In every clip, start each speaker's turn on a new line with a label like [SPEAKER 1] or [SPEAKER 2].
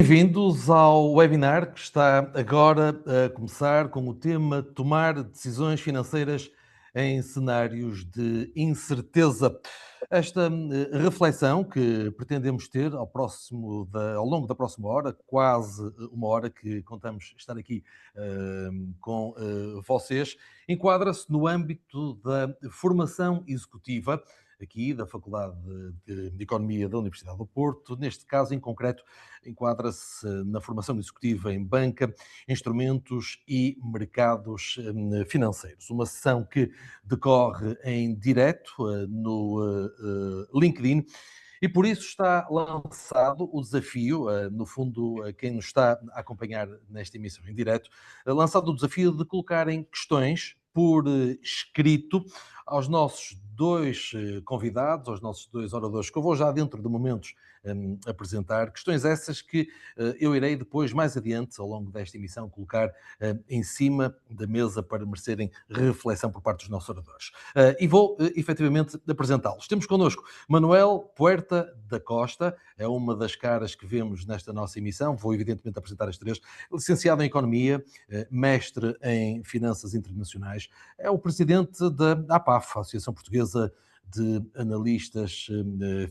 [SPEAKER 1] Bem-vindos ao webinar que está agora a começar com o tema Tomar decisões financeiras em cenários de incerteza. Esta reflexão que pretendemos ter ao longo da próxima hora, quase uma hora que contamos estar aqui com vocês, enquadra-se no âmbito da formação executiva, aqui da Faculdade de Economia da Universidade do Porto. Neste caso em concreto, enquadra-se na formação executiva em banca, instrumentos e mercados financeiros. Uma sessão que decorre em direto no LinkedIn. E por isso está lançado o desafio, no fundo, quem nos está a acompanhar nesta emissão em direto, lançado o desafio de colocarem questões por escrito aos nossos dois convidados, aos nossos dois oradores, que eu vou já dentro de momentos apresentar. Questões essas que eu irei depois, mais adiante, ao longo desta emissão, colocar em cima da mesa para merecerem reflexão por parte dos nossos oradores. E vou, efetivamente, apresentá-los. Temos connosco Manuel Puerta da Costa, é uma das caras que vemos nesta nossa emissão. Vou, evidentemente, apresentar as três. Licenciado em Economia, mestre em Finanças Internacionais, é o presidente da APAF, a Associação Portuguesa de Analistas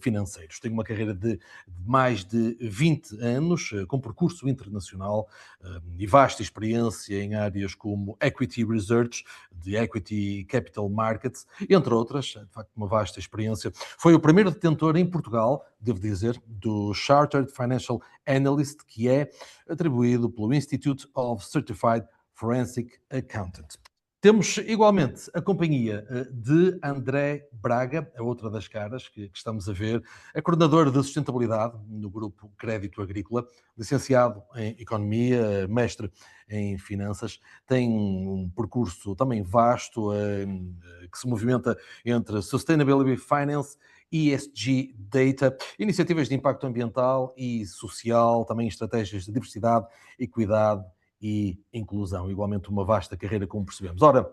[SPEAKER 1] Financeiros. Tem uma carreira de mais de 20 anos, com percurso internacional e vasta experiência em áreas como Equity Research, de Equity Capital Markets, entre outras, de facto uma vasta experiência. Foi o primeiro detentor em Portugal, devo dizer, do Chartered Financial Analyst, que é atribuído pelo Institute of Certified Forensic Accountant. Temos igualmente a companhia de André Braga, a outra das caras que estamos a ver, é coordenador de sustentabilidade no Grupo Crédito Agrícola, licenciado em Economia, mestre em Finanças, tem um percurso também vasto que se movimenta entre Sustainability Finance, ESG Data, iniciativas de impacto ambiental e social, também estratégias de diversidade, equidade e inclusão. Igualmente uma vasta carreira, como percebemos. Ora,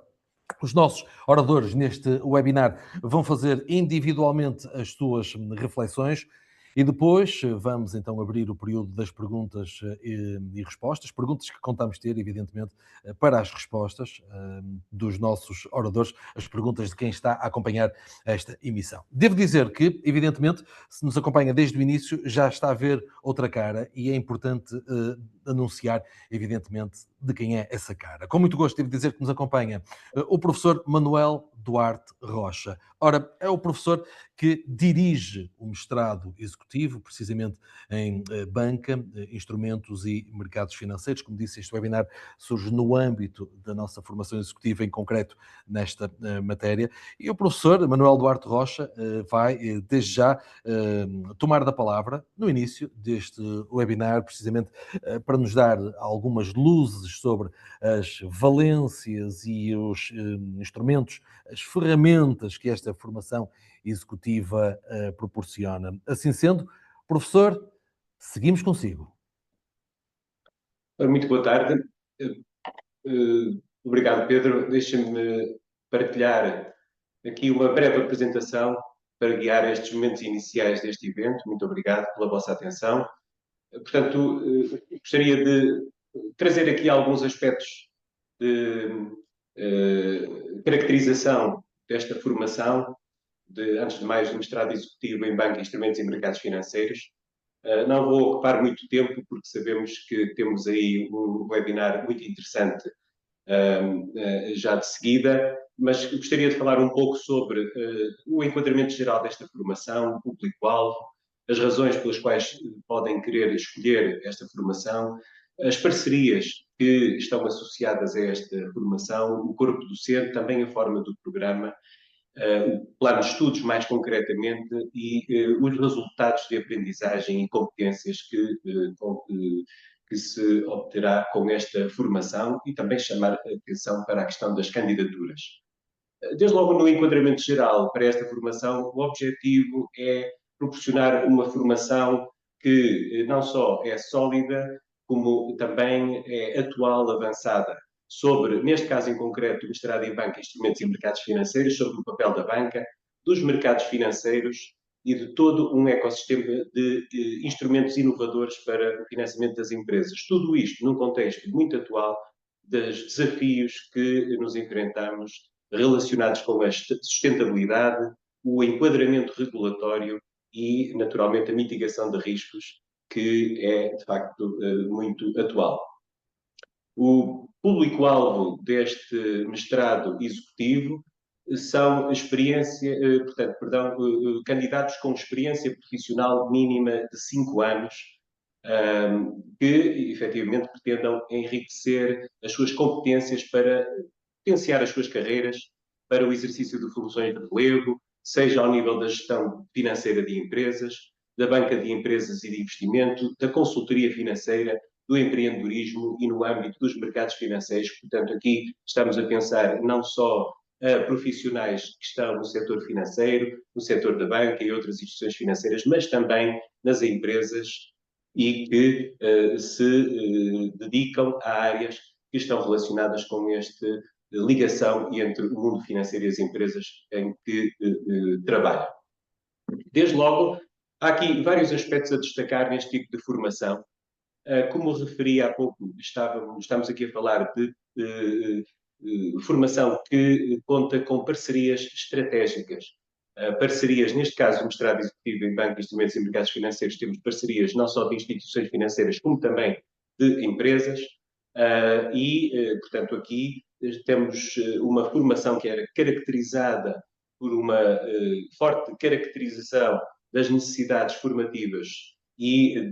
[SPEAKER 1] os nossos oradores neste webinar vão fazer individualmente as suas reflexões e depois vamos então abrir o período das perguntas e respostas, perguntas que contamos ter, evidentemente, para as respostas dos nossos oradores, as perguntas de quem está a acompanhar esta emissão. Devo dizer que, evidentemente, se nos acompanha desde o início, já está a ver outra cara e é importante anunciar, evidentemente, de quem é essa cara. Com muito gosto, devo dizer que nos acompanha o professor Manuel Duarte Rocha. Ora, é o professor que dirige o mestrado executivo, precisamente em banca, instrumentos e mercados financeiros. Como disse, este webinar surge no âmbito da nossa formação executiva, em concreto nesta matéria. E o professor Manuel Duarte Rocha vai, desde já, tomar da palavra no início deste webinar, precisamente para nos dar algumas luzes sobre as valências e os instrumentos, as ferramentas que esta formação executiva proporciona. Assim sendo, professor, seguimos consigo.
[SPEAKER 2] Muito boa tarde. Obrigado, Pedro. Deixa-me partilhar aqui uma breve apresentação para guiar estes momentos iniciais deste evento. Muito obrigado pela vossa atenção. Portanto, gostaria de trazer aqui alguns aspectos de caracterização desta formação, antes de mais, do mestrado executivo em Banca, Instrumentos e Mercados Financeiros. Não vou ocupar muito tempo, porque sabemos que temos aí um webinar muito interessante já de seguida, mas gostaria de falar um pouco sobre o enquadramento geral desta formação, o público-alvo, as razões pelas quais podem querer escolher esta formação, as parcerias que estão associadas a esta formação, o corpo docente, também a forma do programa, o plano de estudos mais concretamente e os resultados de aprendizagem e competências que se obterá com esta formação e também chamar a atenção para a questão das candidaturas. Desde logo no enquadramento geral para esta formação, o objetivo é proporcionar uma formação que não só é sólida, como também é atual, avançada, sobre, neste caso em concreto, o mestrado em Banca, Instrumentos e Mercados Financeiros, sobre o papel da banca, dos mercados financeiros e de todo um ecossistema de instrumentos inovadores para o financiamento das empresas. Tudo isto num contexto muito atual dos desafios que nos enfrentamos relacionados com a sustentabilidade, o enquadramento regulatório e, naturalmente, a mitigação de riscos, que é, de facto, muito atual. O público-alvo deste mestrado executivo são candidatos com experiência profissional mínima de 5 anos, que efetivamente pretendam enriquecer as suas competências para potenciar as suas carreiras para o exercício de funções de relevo, seja ao nível da gestão financeira de empresas, da banca de empresas e de investimento, da consultoria financeira, do empreendedorismo e no âmbito dos mercados financeiros. Portanto, aqui estamos a pensar não só a profissionais que estão no setor financeiro, no setor da banca e outras instituições financeiras, mas também nas empresas e que se dedicam a áreas que estão relacionadas com esta ligação entre o mundo financeiro e as empresas em que trabalham. Desde logo, há aqui vários aspectos a destacar neste tipo de formação. Como referi há pouco, estamos aqui a falar de formação que conta com parcerias estratégicas. Parcerias, neste caso, o mestrado executivo em Banco, Instrumentos e Mercados Financeiros, temos parcerias não só de instituições financeiras, como também de empresas. Portanto, aqui temos uma formação que era caracterizada por uma forte caracterização das necessidades formativas e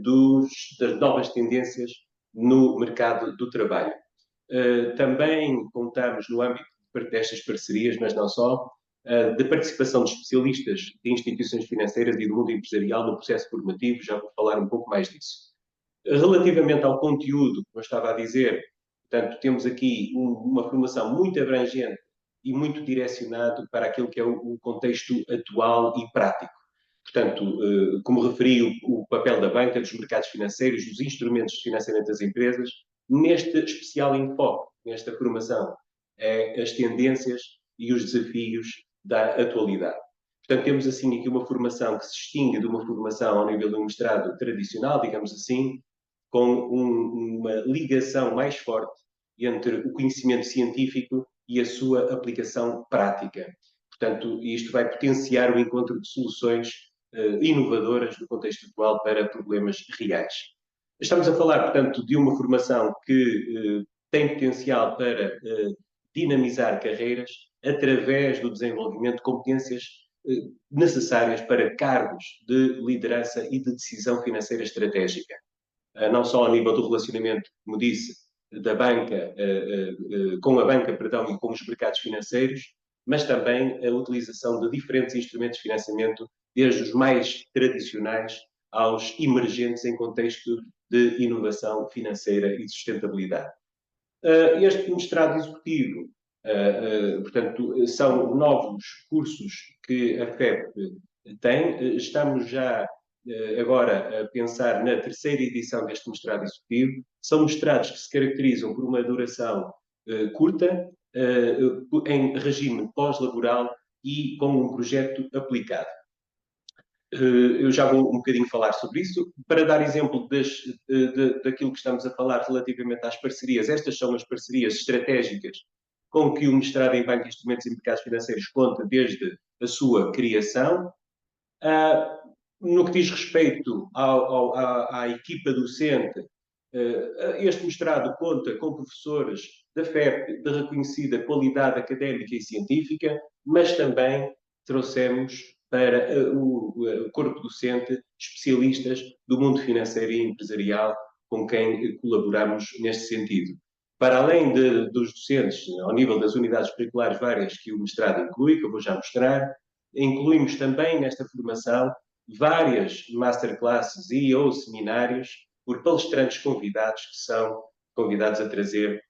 [SPEAKER 2] das novas tendências no mercado do trabalho. Também contamos, no âmbito destas parcerias, mas não só, de participação de especialistas de instituições financeiras e do mundo empresarial no processo formativo, já vou falar um pouco mais disso. Relativamente ao conteúdo, como eu estava a dizer, portanto, temos aqui uma formação muito abrangente e muito direcionado para aquilo que é o contexto atual e prático. Portanto, como referi, o papel da banca, dos mercados financeiros, dos instrumentos de financiamento das empresas, neste especial enfoque, nesta formação, as tendências e os desafios da atualidade. Portanto, temos assim aqui uma formação que se distingue de uma formação ao nível do mestrado tradicional, digamos assim, com uma ligação mais forte entre o conhecimento científico e a sua aplicação prática. Portanto, isto vai potenciar o encontro de soluções inovadoras no contexto atual para problemas reais. Estamos a falar, portanto, de uma formação que tem potencial para dinamizar carreiras através do desenvolvimento de competências necessárias para cargos de liderança e de decisão financeira estratégica. Não só ao nível do relacionamento, como disse, da banca, com a banca, perdão, e com os mercados financeiros, mas também a utilização de diferentes instrumentos de financiamento, desde os mais tradicionais aos emergentes em contexto de inovação financeira e de sustentabilidade. Este mestrado executivo, portanto, são novos cursos que a FEP tem. Estamos já agora a pensar na terceira edição deste mestrado executivo. São mestrados que se caracterizam por uma duração curta, em regime pós-laboral e com um projeto aplicado. Eu já vou um bocadinho falar sobre isso. Para dar exemplo daquilo que estamos a falar relativamente às parcerias, estas são as parcerias estratégicas com que o mestrado em Banco, Instrumentos e Mercados Financeiros conta desde a sua criação. No que diz respeito à equipa docente, este mestrado conta com professores da FEP de reconhecida qualidade académica e científica, mas também trouxemos para o corpo docente especialistas do mundo financeiro e empresarial com quem colaboramos neste sentido. Para além dos docentes, ao nível das unidades curriculares várias que o mestrado inclui, que eu vou já mostrar, incluímos também nesta formação várias masterclasses e ou seminários por palestrantes convidados, que são convidados a trazer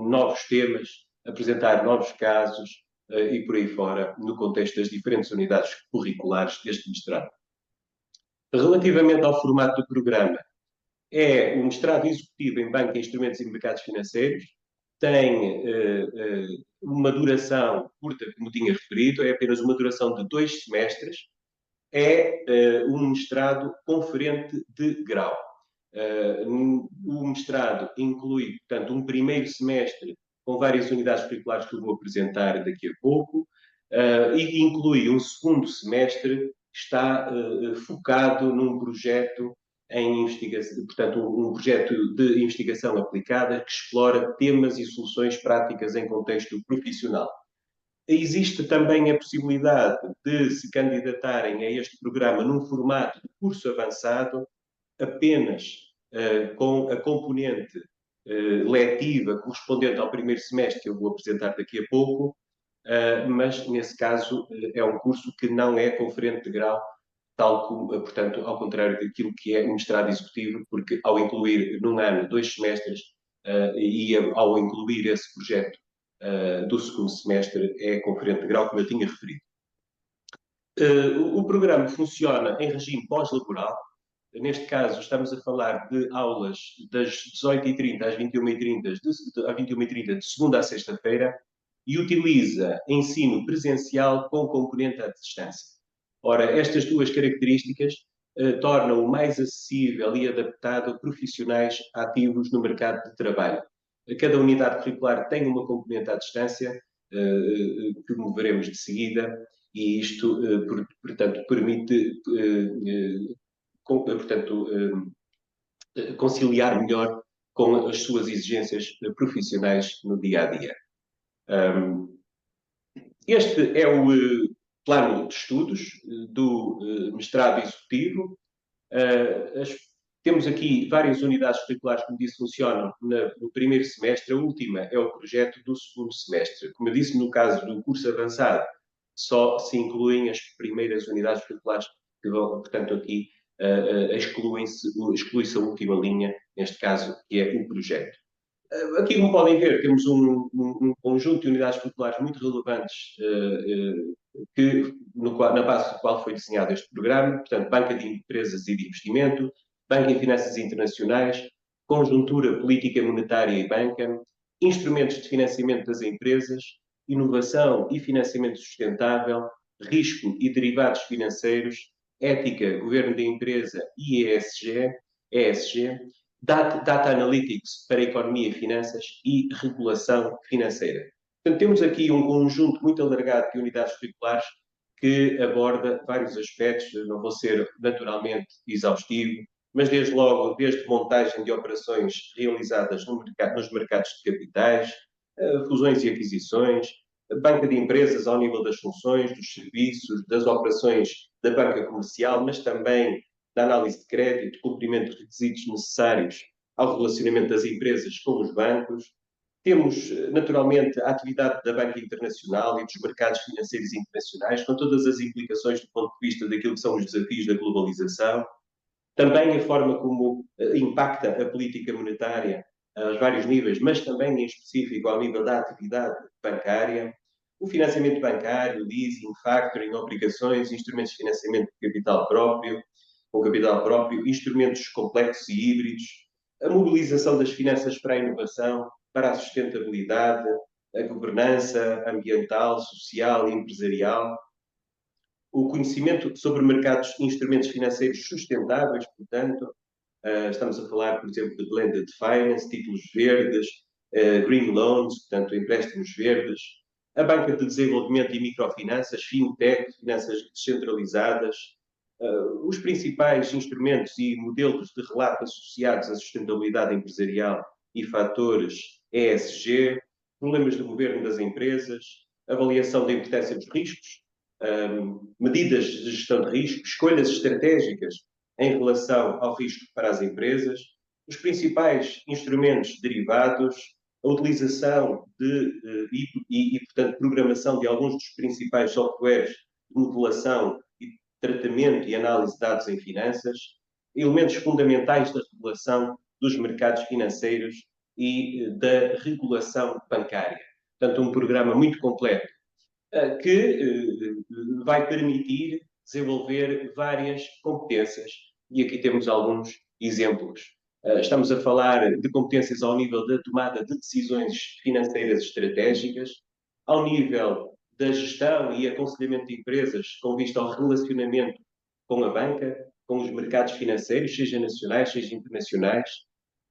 [SPEAKER 2] novos temas, apresentar novos casos e por aí fora, no contexto das diferentes unidades curriculares deste mestrado. Relativamente ao formato do programa, é um mestrado executivo em Banca, Instrumentos e Mercados Financeiros, tem uma duração curta, como tinha referido, é apenas uma duração de 2 semestres, é um mestrado conferente de grau. O mestrado inclui, portanto, um primeiro semestre com várias unidades curriculares que eu vou apresentar daqui a pouco, e inclui um segundo semestre que está focado num projeto em investigação, portanto, um projeto de investigação aplicada que explora temas e soluções práticas em contexto profissional. Existe também a possibilidade de se candidatarem a este programa num formato de curso avançado, apenas com a componente letiva correspondente ao primeiro semestre, que eu vou apresentar daqui a pouco, mas nesse caso é um curso que não é conferente de grau, tal como, portanto, ao contrário daquilo que é um mestrado executivo, porque ao incluir num ano 2 semestres e ao incluir esse projeto do segundo semestre é conferente de grau, como eu tinha referido. O programa funciona em regime pós-laboral. Neste caso, estamos a falar de aulas das 18h30 às 21h30, de segunda a sexta-feira, e utiliza ensino presencial com componente à distância. Ora, estas duas características tornam-o mais acessível e adaptado a profissionais ativos no mercado de trabalho. Cada unidade curricular tem uma componente à distância, que veremos de seguida, e isto, portanto, permite portanto, conciliar melhor com as suas exigências profissionais no dia a dia. Este é o plano de estudos do mestrado executivo. Temos aqui várias unidades curriculares, como disse, funcionam no primeiro semestre. A última é o projeto do segundo semestre. Como eu disse, no caso do curso avançado, só se incluem as primeiras unidades curriculares que vão, portanto, aqui exclui-se a última linha, neste caso, que é o projeto. Aqui, como podem ver, temos um conjunto de unidades curriculares muito relevantes na base do qual foi desenhado este programa. Portanto, banca de empresas e de investimento, banca em finanças internacionais, conjuntura política monetária e banca, instrumentos de financiamento das empresas, inovação e financiamento sustentável, risco e derivados financeiros, ética, governo da empresa e ESG, Data Analytics para Economia e Finanças e Regulação Financeira. Portanto, temos aqui um conjunto muito alargado de unidades curriculares que aborda vários aspectos, não vou ser naturalmente exaustivo, mas desde logo, desde montagem de operações realizadas nos mercados de capitais, fusões e aquisições, banca de empresas ao nível das funções, dos serviços, das operações da banca comercial, mas também da análise de crédito, cumprimento de requisitos necessários ao relacionamento das empresas com os bancos. Temos, naturalmente, a atividade da banca internacional e dos mercados financeiros internacionais, com todas as implicações do ponto de vista daquilo que são os desafios da globalização. Também a forma como impacta a política monetária aos vários níveis, mas também em específico ao nível da atividade bancária. O financiamento bancário, leasing, factoring, obrigações, instrumentos de financiamento de capital próprio, com capital próprio, instrumentos complexos e híbridos, a mobilização das finanças para a inovação, para a sustentabilidade, a governança ambiental, social e empresarial, o conhecimento sobre mercados e instrumentos financeiros sustentáveis, portanto, estamos a falar, por exemplo, de blended finance, títulos verdes, green loans, portanto, empréstimos verdes, a banca de desenvolvimento e microfinanças, fintech, finanças descentralizadas, os principais instrumentos e modelos de relato associados à sustentabilidade empresarial e fatores ESG, problemas de governo das empresas, avaliação da importância dos riscos, medidas de gestão de risco, escolhas estratégicas em relação ao risco para as empresas, os principais instrumentos derivados, a utilização portanto, programação de alguns dos principais softwares de modelação tratamento e análise de dados em finanças, elementos fundamentais da regulação dos mercados financeiros e da regulação bancária. Portanto, um programa muito completo que vai permitir desenvolver várias competências. E aqui temos alguns exemplos. Estamos a falar de competências ao nível da tomada de decisões financeiras estratégicas, ao nível da gestão e aconselhamento de empresas com vista ao relacionamento com a banca, com os mercados financeiros, seja nacionais, seja internacionais,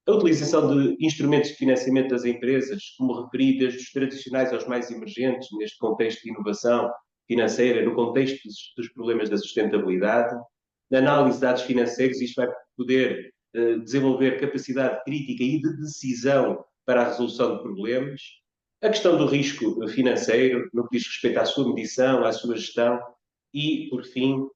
[SPEAKER 2] a utilização de instrumentos de financiamento das empresas, como referi, desde os tradicionais aos mais emergentes, neste contexto de inovação financeira, no contexto dos problemas da sustentabilidade, na análise de dados financeiros, isto vai poder desenvolver capacidade crítica e de decisão para a resolução de problemas, a questão do risco financeiro, no que diz respeito à sua medição, à sua gestão, e, por fim,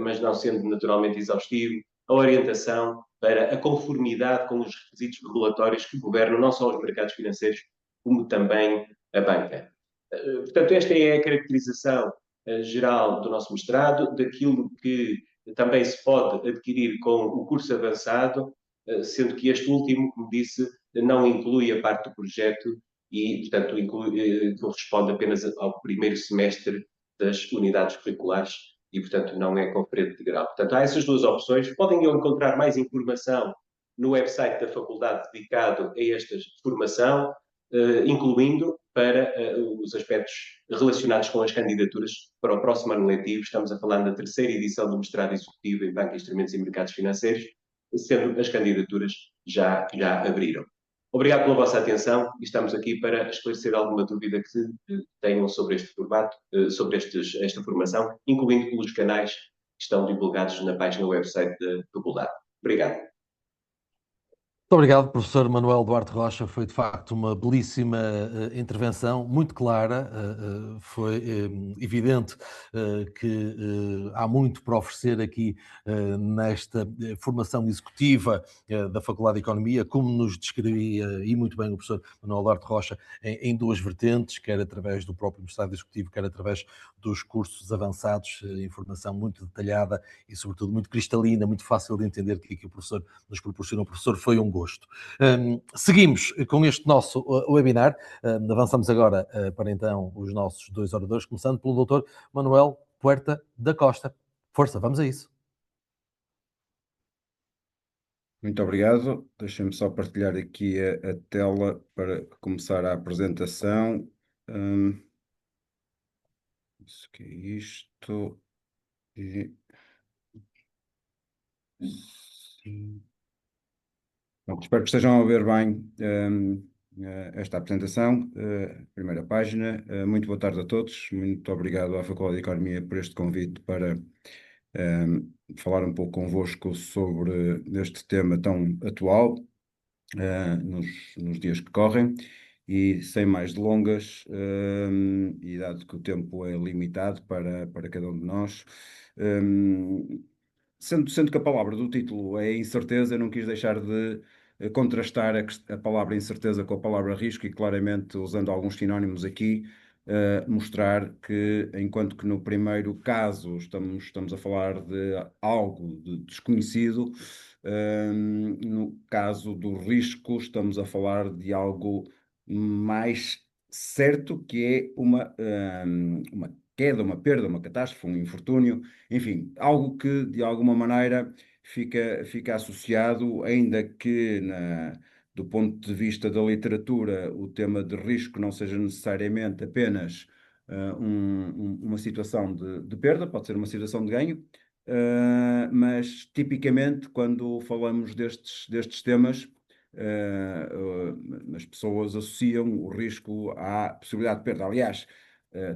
[SPEAKER 2] mas não sendo naturalmente exaustivo, a orientação para a conformidade com os requisitos regulatórios que governam não só os mercados financeiros, como também a banca. Portanto, esta é a caracterização geral do nosso mestrado, daquilo que também se pode adquirir com o curso avançado, sendo que este último, como disse, não inclui a parte do projeto e, portanto, corresponde apenas ao primeiro semestre das unidades curriculares e, portanto, não é conferente de grau. Portanto, há essas duas opções. Podem encontrar mais informação no website da faculdade dedicado a esta formação, incluindo para os aspectos relacionados com as candidaturas para o próximo ano letivo. Estamos a falar da terceira edição do mestrado executivo em Banca, Instrumentos e Mercados Financeiros, sendo as candidaturas já abriram. Obrigado pela vossa atenção e estamos aqui para esclarecer alguma dúvida que tenham sobre este formato, sobre esta formação, incluindo pelos canais que estão divulgados na página website da faculdade. Obrigado.
[SPEAKER 1] Muito obrigado, professor Manuel Duarte Rocha. Foi de facto uma belíssima intervenção, muito clara. Foi evidente que há muito para oferecer aqui nesta formação executiva da Faculdade de Economia, como nos descrevia e muito bem o professor Manuel Duarte Rocha, em duas vertentes, quer através do próprio mestrado executivo, quer através dos cursos avançados, informação muito detalhada e, sobretudo, muito cristalina, muito fácil de entender que o professor nos proporcionou. O professor, foi um gosto. Seguimos com este nosso webinar. Avançamos agora para então os nossos dois oradores, começando pelo doutor Manuel Puerta da Costa. Força, vamos a isso.
[SPEAKER 3] Muito obrigado. Deixem-me só partilhar aqui a tela para começar a apresentação. Isso que é isto. E... Sim. Bom, espero que estejam a ver bem esta apresentação, primeira página. Muito boa tarde a todos. Muito obrigado à Faculdade de Economia por este convite para falar um pouco convosco sobre este tema tão atual nos dias que correm. E sem mais delongas, e dado que o tempo é limitado para cada um de nós, sendo que a palavra do título é incerteza, eu não quis deixar de contrastar a palavra incerteza com a palavra risco e claramente, usando alguns sinónimos aqui, mostrar que, enquanto que no primeiro caso estamos a falar de algo de desconhecido, no caso do risco estamos a falar de algo mais certo, que é uma queda, uma perda, uma catástrofe, um infortúnio, enfim, algo que de alguma maneira fica associado, ainda que do ponto de vista da literatura o tema de risco não seja necessariamente apenas uma situação de perda, pode ser uma situação de ganho, mas tipicamente quando falamos destes temas, as pessoas associam o risco à possibilidade de perda. Aliás,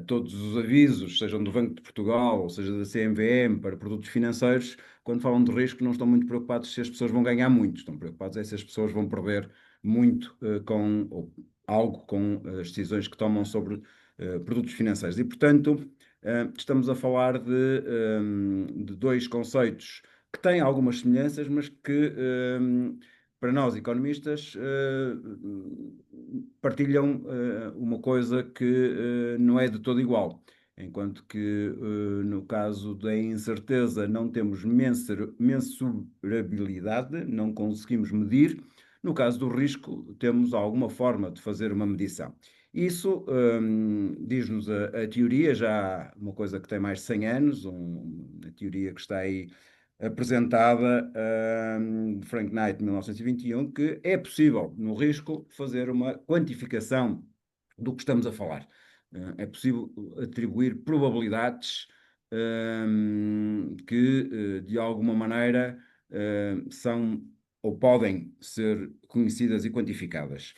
[SPEAKER 3] todos os avisos, sejam do Banco de Portugal, ou seja da CMVM, para produtos financeiros, quando falam de risco, não estão muito preocupados se as pessoas vão ganhar muito, estão preocupados se as pessoas vão perder muito ou algo com as decisões que tomam sobre produtos financeiros. E, portanto, estamos a falar de dois conceitos que têm algumas semelhanças, mas que para nós, economistas, partilham uma coisa que não é de todo igual. Enquanto que, no caso da incerteza, não temos mensurabilidade, não conseguimos medir. No caso do risco, temos alguma forma de fazer uma medição. Isso diz-nos a teoria, já uma coisa que tem mais de 100 anos, a teoria que está aí apresentada de Frank Knight, em 1921, que é possível, no risco, fazer uma quantificação do que estamos a falar. É possível atribuir probabilidades que de alguma maneira são ou podem ser conhecidas e quantificadas.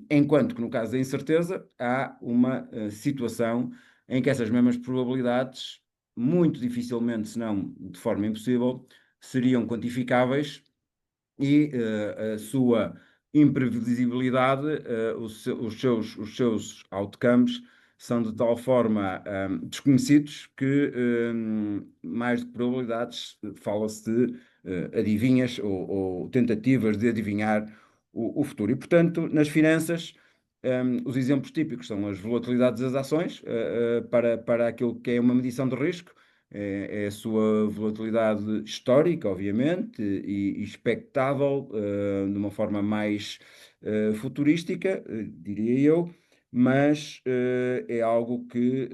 [SPEAKER 3] Enquanto que no caso da incerteza há uma situação em que essas mesmas probabilidades, muito dificilmente, se não de forma impossível, seriam quantificáveis e a sua imprevisibilidade, os seus outcomes são de tal forma desconhecidos que mais do que probabilidades fala-se de adivinhas ou tentativas de adivinhar o futuro. E, portanto, nas finanças, os exemplos típicos são as volatilidades das ações para aquilo que é uma medição de risco. É a sua volatilidade histórica, obviamente, e expectável, de uma forma mais futurística, diria eu, mas é algo que,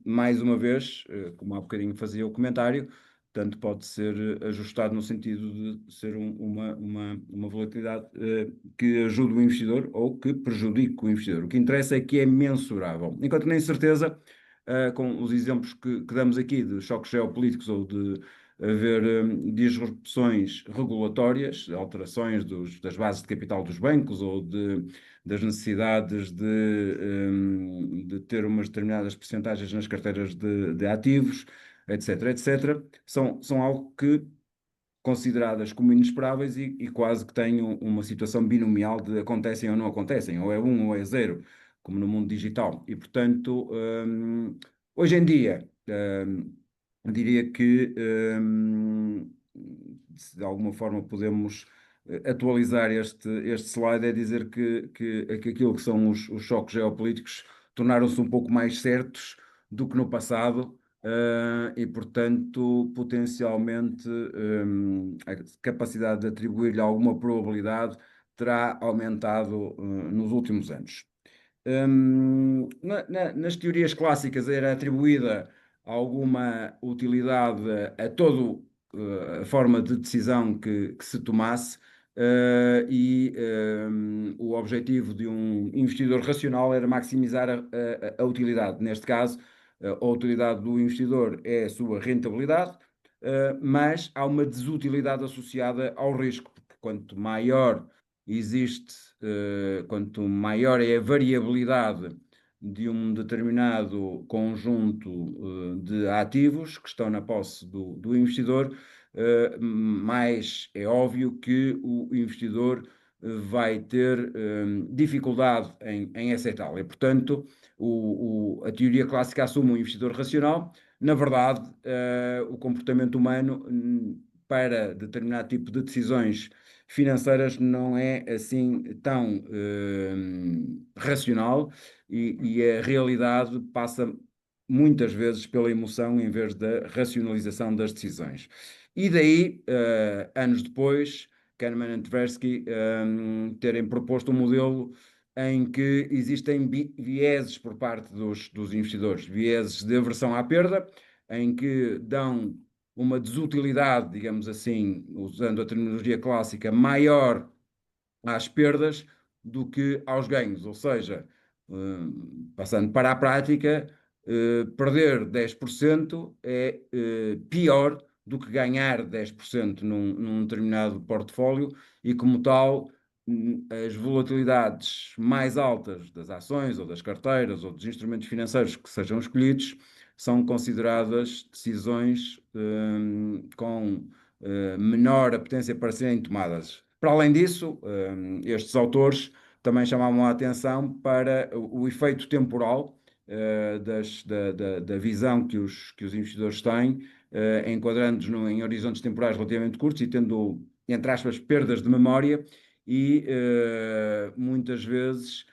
[SPEAKER 3] mais uma vez, como há bocadinho fazia o comentário, tanto pode ser ajustado no sentido de ser uma volatilidade que ajude o investidor ou que prejudique o investidor. O que interessa é que é mensurável. Enquanto na incerteza, com os exemplos que damos aqui de choques geopolíticos ou de haver disrupções regulatórias, alterações das bases de capital dos bancos ou das necessidades de ter umas determinadas percentagens nas carteiras de ativos, etc., etc., são algo que consideradas como inesperáveis e quase que têm uma situação binomial de acontecem ou não acontecem, ou é um ou é zero, como no mundo digital. E, portanto, hoje em dia, diria que, se de alguma forma podemos atualizar este slide, é dizer que aquilo que são os choques geopolíticos tornaram-se um pouco mais certos do que no passado. E, portanto, potencialmente, a capacidade de atribuir-lhe alguma probabilidade terá aumentado, nos últimos anos. Nas teorias clássicas era atribuída alguma utilidade a toda a forma de decisão que se tomasse, o objetivo de um investidor racional era maximizar a utilidade. Neste caso, a utilidade do investidor é a sua rentabilidade, mas há uma desutilidade associada ao risco, porque quanto maior é a variabilidade de um determinado conjunto de ativos que estão na posse do investidor, mais é óbvio que o investidor vai ter dificuldade em aceitá-lo. E, portanto, a teoria clássica assume um investidor racional. Na verdade, o comportamento humano para determinado tipo de decisões financeiras não é assim tão racional e a realidade passa muitas vezes pela emoção em vez da racionalização das decisões. E daí, anos depois, Kahneman e Tversky terem proposto um modelo em que existem vieses por parte dos investidores, vieses de aversão à perda, em que dão uma desutilidade, digamos assim, usando a terminologia clássica, maior às perdas do que aos ganhos. Ou seja, passando para a prática, perder 10% é pior do que ganhar 10% num determinado portfólio e, como tal, as volatilidades mais altas das ações ou das carteiras ou dos instrumentos financeiros que sejam escolhidos são consideradas decisões com menor apetência para serem tomadas. Para além disso, estes autores também chamavam a atenção para o efeito temporal da visão que os investidores têm, enquadrando-nos em horizontes temporais relativamente curtos e tendo, entre aspas, perdas de memória e muitas vezes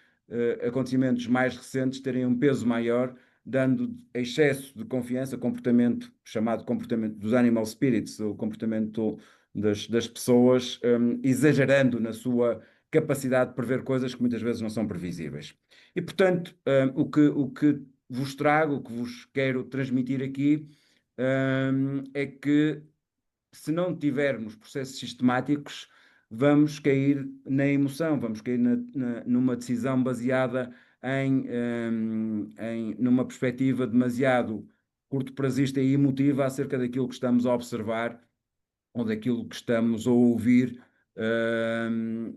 [SPEAKER 3] acontecimentos mais recentes terem um peso maior, dando excesso de confiança, chamado comportamento dos animal spirits, o comportamento das pessoas, exagerando na sua capacidade de prever coisas que muitas vezes não são previsíveis. E, portanto, o que vos trago, o que vos quero transmitir aqui, é que se não tivermos processos sistemáticos, vamos cair na emoção, vamos cair numa decisão baseada numa perspectiva demasiado curto-prazista e emotiva acerca daquilo que estamos a observar ou daquilo que estamos a ouvir,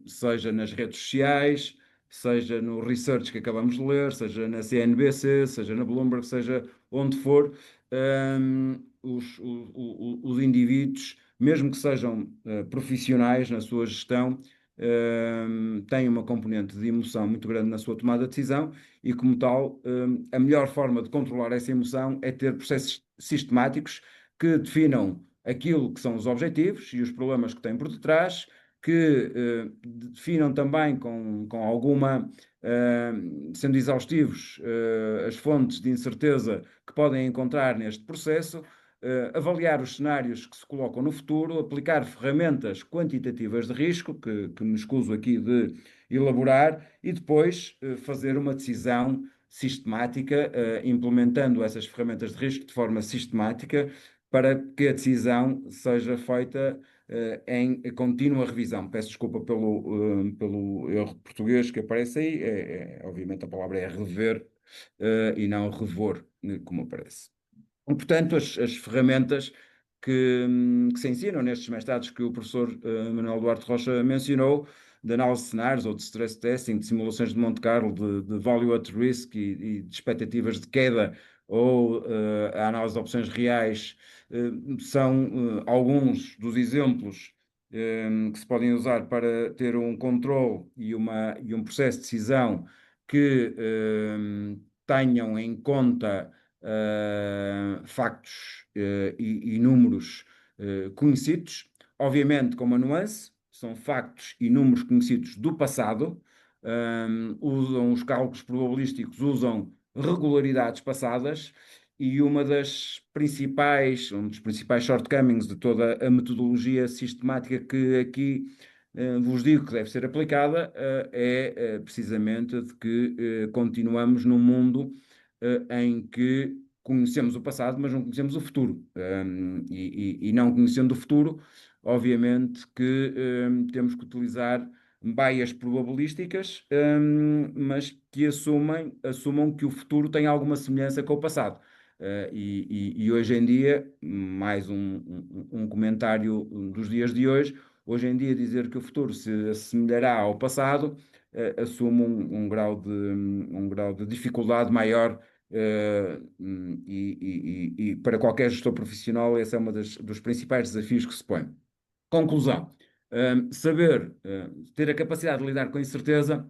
[SPEAKER 3] seja nas redes sociais, seja no research que acabamos de ler, seja na CNBC, seja na Bloomberg, seja onde for, os indivíduos, mesmo que sejam profissionais na sua gestão, têm uma componente de emoção muito grande na sua tomada de decisão e, como tal, a melhor forma de controlar essa emoção é ter processos sistemáticos que definam aquilo que são os objetivos e os problemas que têm por detrás, que definam também com alguma, sendo exaustivos, as fontes de incerteza que podem encontrar neste processo, avaliar os cenários que se colocam no futuro, aplicar ferramentas quantitativas de risco, que me escuso aqui de elaborar, e depois fazer uma decisão sistemática, implementando essas ferramentas de risco de forma sistemática, para que a decisão seja feita em contínua revisão. Peço desculpa pelo erro português que aparece aí, obviamente a palavra é rever e não revor, como aparece. E, portanto, as ferramentas que se ensinam nestes mestrados que o professor Manuel Duarte Rocha mencionou, de análise de cenários ou de stress testing, de simulações de Monte Carlo, de value at risk e de expectativas de queda, ou a análise de opções reais, são alguns dos exemplos que se podem usar para ter um controle e um processo de decisão que tenham em conta factos e números conhecidos, obviamente com uma nuance, são factos e números conhecidos do passado, usam os cálculos probabilísticos, usam regularidades passadas, e um dos principais shortcomings de toda a metodologia sistemática que aqui vos digo que deve ser aplicada é precisamente de que continuamos num mundo em que conhecemos o passado, mas não conhecemos o futuro. E não conhecendo o futuro, obviamente que temos que utilizar baias probabilísticas, mas que assumam que o futuro tem alguma semelhança com o passado. E hoje em dia, mais um comentário dos dias de hoje em dia dizer que o futuro se assemelhará ao passado, assume um grau de dificuldade maior, e para qualquer gestor profissional esse é um dos principais desafios que se põe. Conclusão, ter a capacidade de lidar com a incerteza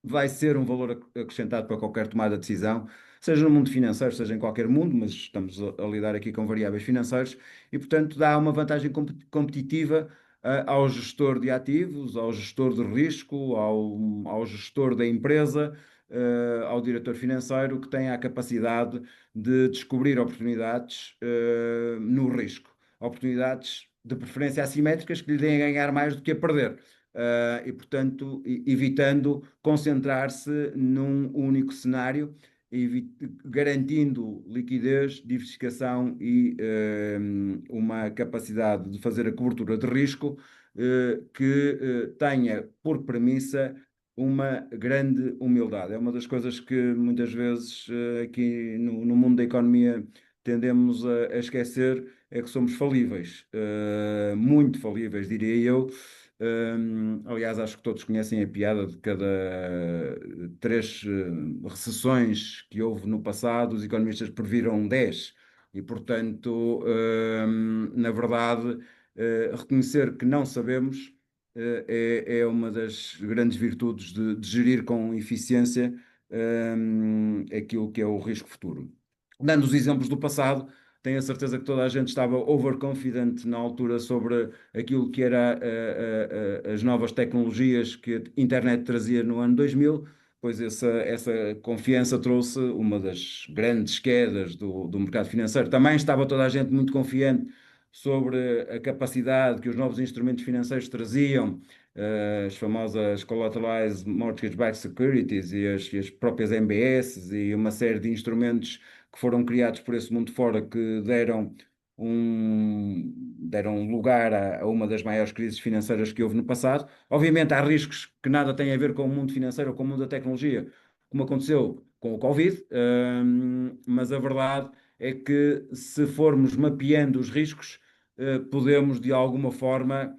[SPEAKER 3] vai ser um valor acrescentado para qualquer tomada de decisão, seja no mundo financeiro, seja em qualquer mundo, mas estamos a lidar aqui com variáveis financeiras e, portanto, dá uma vantagem competitiva ao gestor de ativos, ao gestor de risco, ao gestor da empresa, ao diretor financeiro, que tem a capacidade de descobrir oportunidades no risco. Oportunidades de preferência assimétricas que lhe deem a ganhar mais do que a perder. E, portanto, evitando concentrar-se num único cenário, garantindo liquidez, diversificação e uma capacidade de fazer a cobertura de risco que tenha por premissa uma grande humildade. É uma das coisas que muitas vezes aqui no mundo da economia tendemos a esquecer, é que somos falíveis, muito falíveis, diria eu. Aliás, acho que todos conhecem a piada de cada 3 recessões que houve no passado, os economistas previram 10. E, portanto, na verdade, reconhecer que não sabemos é uma das grandes virtudes de gerir com eficiência aquilo que é o risco futuro. Dando os exemplos do passado, tenho a certeza que toda a gente estava overconfident na altura sobre aquilo que era as novas tecnologias que a internet trazia no ano 2000, pois essa confiança trouxe uma das grandes quedas do mercado financeiro. Também estava toda a gente muito confiante sobre a capacidade que os novos instrumentos financeiros traziam, as famosas Collateralized Mortgage-Backed Securities e as próprias MBS e uma série de instrumentos que foram criados por esse mundo fora, que deram lugar a uma das maiores crises financeiras que houve no passado. Obviamente há riscos que nada têm a ver com o mundo financeiro ou com o mundo da tecnologia, como aconteceu com o Covid, mas a verdade é que, se formos mapeando os riscos, podemos de alguma forma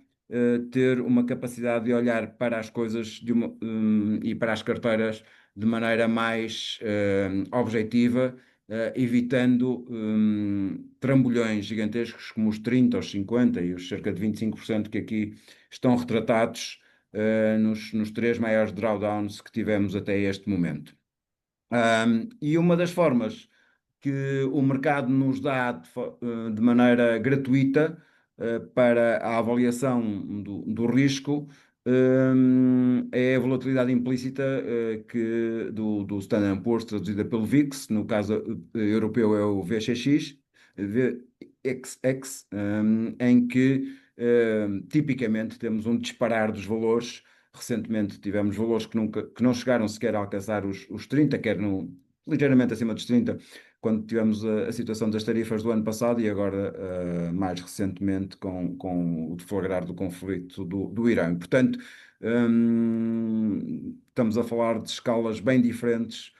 [SPEAKER 3] ter uma capacidade de olhar para as coisas e para as carteiras de maneira mais objetiva, evitando trambolhões gigantescos como os 30, os 50 e os cerca de 25% que aqui estão retratados nos 3 maiores drawdowns que tivemos até este momento. E uma das formas que o mercado nos dá de maneira gratuita para a avaliação do risco é a volatilidade implícita do Standard & Poor's, traduzida pelo VIX, no caso europeu é o VXX, VXX, em que tipicamente temos um disparar dos valores. Recentemente tivemos valores que não chegaram sequer a alcançar os 30, ligeiramente acima dos 30, quando tivemos a situação das tarifas do ano passado, e agora, mais recentemente, com o deflagrar do conflito do Irão. Portanto, estamos a falar de escalas bem diferentes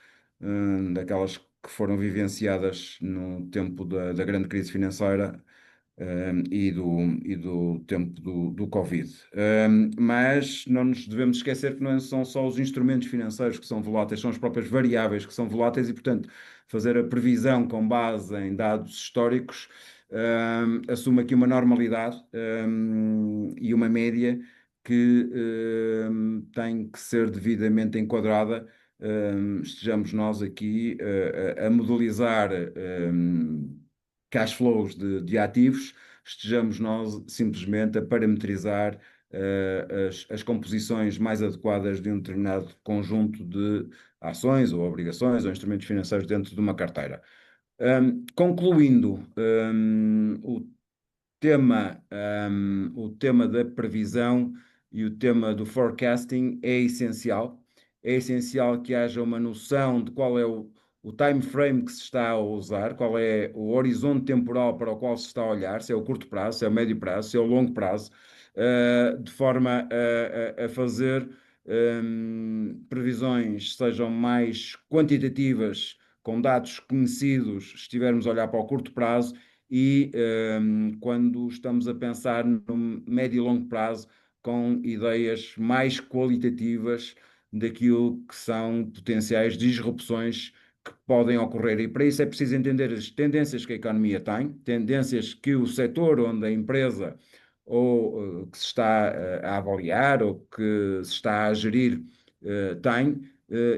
[SPEAKER 3] daquelas que foram vivenciadas no tempo da grande crise financeira e do tempo do Covid. Mas não nos devemos esquecer que não são só os instrumentos financeiros que são voláteis, são as próprias variáveis que são voláteis, e, portanto, fazer a previsão com base em dados históricos assume aqui uma normalidade e uma média que tem que ser devidamente enquadrada. Estejamos nós aqui a modelizar cash flows de ativos, estejamos nós simplesmente a parametrizar as composições mais adequadas de um determinado conjunto de ações ou obrigações ou instrumentos financeiros dentro de uma carteira. Concluindo, o tema da previsão e o tema do forecasting é essencial. É essencial que haja uma noção de qual é o time frame que se está a usar, qual é o horizonte temporal para o qual se está a olhar, se é o curto prazo, se é o médio prazo, se é o longo prazo, de forma a fazer previsões sejam mais quantitativas, com dados conhecidos, estivermos a olhar para o curto prazo, e quando estamos a pensar no médio e longo prazo, com ideias mais qualitativas daquilo que são potenciais disrupções que podem ocorrer. E para isso é preciso entender as tendências que a economia tem, tendências que o setor onde a empresa ou que se está a avaliar ou que se está a gerir tem,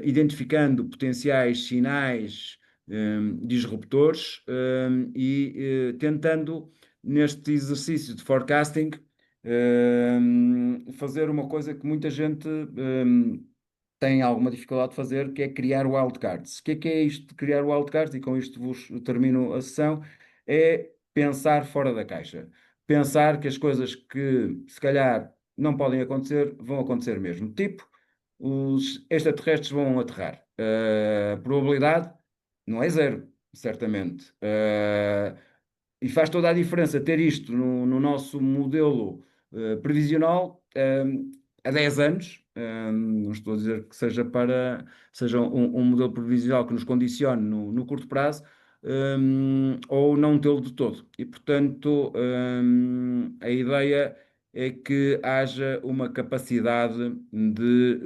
[SPEAKER 3] identificando potenciais sinais disruptores e tentando, neste exercício de forecasting, fazer uma coisa que muita gente tem alguma dificuldade de fazer, que é criar wildcards. O que é isto de criar wildcards? E com isto vos termino a sessão. É pensar fora da caixa. Pensar que as coisas que se calhar não podem acontecer, vão acontecer mesmo. Tipo, os extraterrestres vão aterrar. A probabilidade não é zero, certamente. E faz toda a diferença ter isto no nosso modelo previsional há 10 anos. Não estou a dizer que seja um modelo previsional que nos condicione no curto prazo, ou não tê-lo de todo. E, portanto, a ideia é que haja uma capacidade de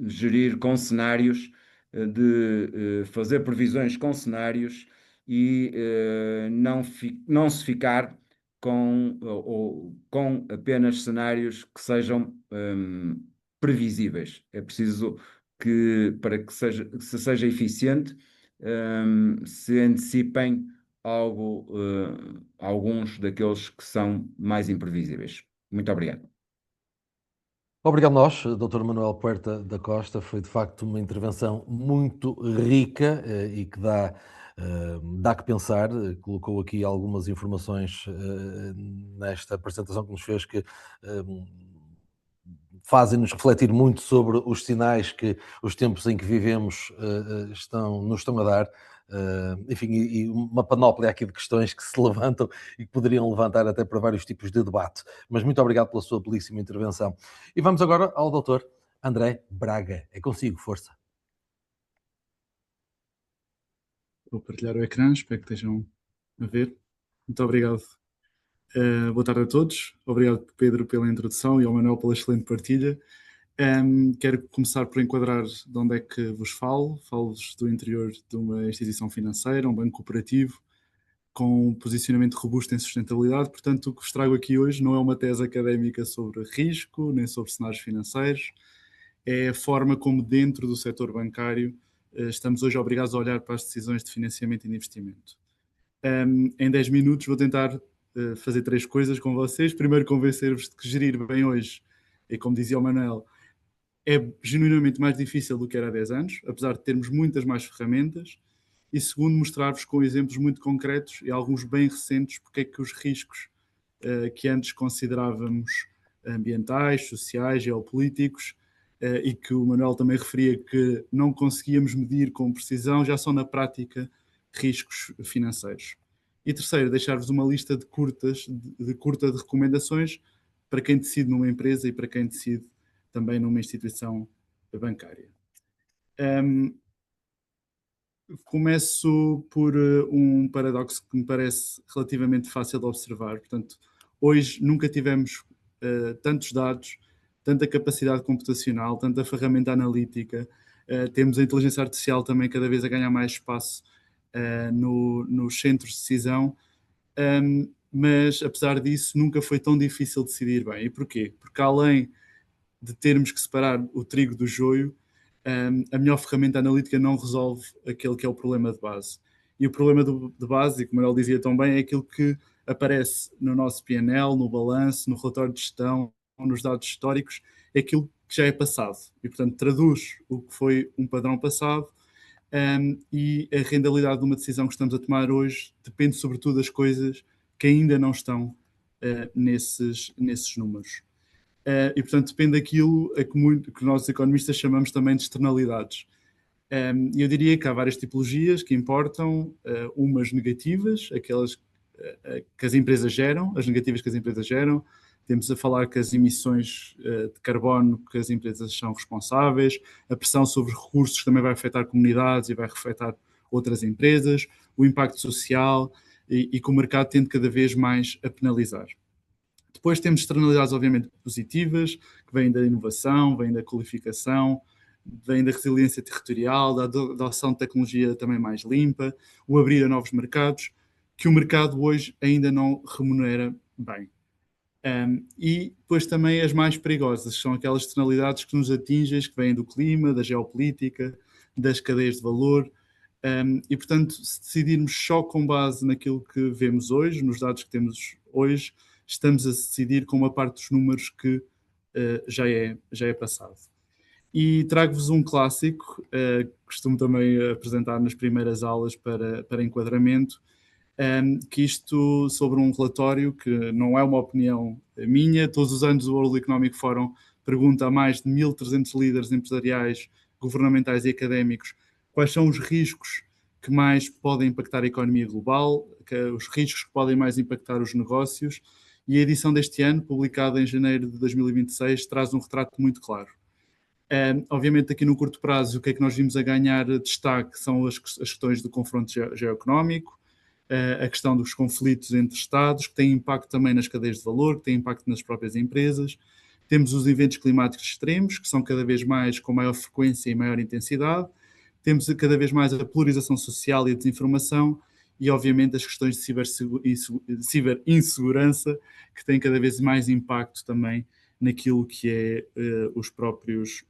[SPEAKER 3] gerir com cenários, de fazer previsões com cenários e não se ficar com apenas cenários que sejam previsíveis. É preciso que, para que seja eficiente, se antecipem alguns daqueles que são mais imprevisíveis. Muito obrigado.
[SPEAKER 1] Obrigado nós, Dr. Manuel Puerta da Costa. Foi de facto uma intervenção muito rica e que dá que pensar. Colocou aqui algumas informações nesta apresentação que nos fez que fazem-nos refletir muito sobre os sinais que os tempos em que vivemos nos estão a dar. Enfim, e uma panóplia aqui de questões que se levantam e que poderiam levantar até para vários tipos de debate. Mas muito obrigado pela sua belíssima intervenção. E vamos agora ao Dr. André Braga. É consigo, força.
[SPEAKER 4] Vou partilhar o ecrã, espero que estejam a ver. Muito obrigado. Boa tarde a todos. Obrigado, Pedro, pela introdução e ao Manuel pela excelente partilha. Quero começar por enquadrar de onde é que vos falo. Falo-vos do interior de uma instituição financeira, um banco cooperativo, com um posicionamento robusto em sustentabilidade. Portanto, o que vos trago aqui hoje não é uma tese académica sobre risco, nem sobre cenários financeiros. É a forma como dentro do setor bancário estamos hoje obrigados a olhar para as decisões de financiamento e de investimento. Em 10 minutos vou tentar fazer 3 coisas com vocês. Primeiro, convencer-vos de que gerir bem hoje, e como dizia o Manuel, é genuinamente mais difícil do que era há 10 anos, apesar de termos muitas mais ferramentas. E segundo, mostrar-vos com exemplos muito concretos e alguns bem recentes porque é que os riscos que antes considerávamos ambientais, sociais, geopolíticos, e que o Manuel também referia que não conseguíamos medir com precisão, já são na prática riscos financeiros. E terceiro, deixar-vos uma lista de curta de recomendações para quem decide numa empresa e para quem decide também numa instituição bancária. Começo por um paradoxo que me parece relativamente fácil de observar. Portanto, hoje nunca tivemos tantos dados, tanta capacidade computacional, tanta ferramenta analítica. Temos a inteligência artificial também cada vez a ganhar mais espaço nos centros de decisão. Mas, apesar disso, nunca foi tão difícil decidir bem. E porquê? Porque além de termos que separar o trigo do joio, a melhor ferramenta analítica não resolve aquele que é o problema de base. E o problema de base, e como ele dizia tão bem, é aquilo que aparece no nosso PNL, no balanço, no relatório de gestão, nos dados históricos, é aquilo que já é passado. E, portanto, traduz o que foi um padrão passado, e a rentabilidade de uma decisão que estamos a tomar hoje depende sobretudo das coisas que ainda não estão nesses números. E, portanto, depende daquilo que nós economistas chamamos também de externalidades. E eu diria que há várias tipologias que importam, umas negativas, aquelas que as empresas geram, as negativas que as empresas geram. Temos a falar que as emissões de carbono que as empresas são responsáveis, a pressão sobre recursos também vai afetar comunidades e vai afetar outras empresas, o impacto social e que o mercado tende cada vez mais a penalizar. Depois temos externalidades obviamente positivas, que vêm da inovação, vêm da qualificação, vêm da resiliência territorial, da adoção de tecnologia também mais limpa, o abrir a novos mercados, que o mercado hoje ainda não remunera bem. E depois também as mais perigosas, são aquelas externalidades que nos atingem, que vêm do clima, da geopolítica, das cadeias de valor. E, portanto, se decidirmos só com base naquilo que vemos hoje, nos dados que temos hoje, estamos a decidir com uma parte dos números que já é passado. E trago-vos um clássico, costumo também apresentar nas primeiras aulas para enquadramento, que isto sobre um relatório que não é uma opinião minha. Todos os anos o World Economic Forum pergunta a mais de 1.300 líderes empresariais, governamentais e académicos quais são os riscos que mais podem impactar a economia global, os riscos que podem mais impactar os negócios, e a edição deste ano, publicada em janeiro de 2026, traz um retrato muito claro. Obviamente aqui no curto prazo o que é que nós vimos a ganhar destaque são as questões do confronto geoeconómico, a questão dos conflitos entre Estados, que têm impacto também nas cadeias de valor, que têm impacto nas próprias empresas. Temos os eventos climáticos extremos, que são cada vez mais com maior frequência e maior intensidade. Temos cada vez mais a polarização social e a desinformação e, obviamente, as questões de ciberinsegurança, que têm cada vez mais impacto também naquilo que é os próprios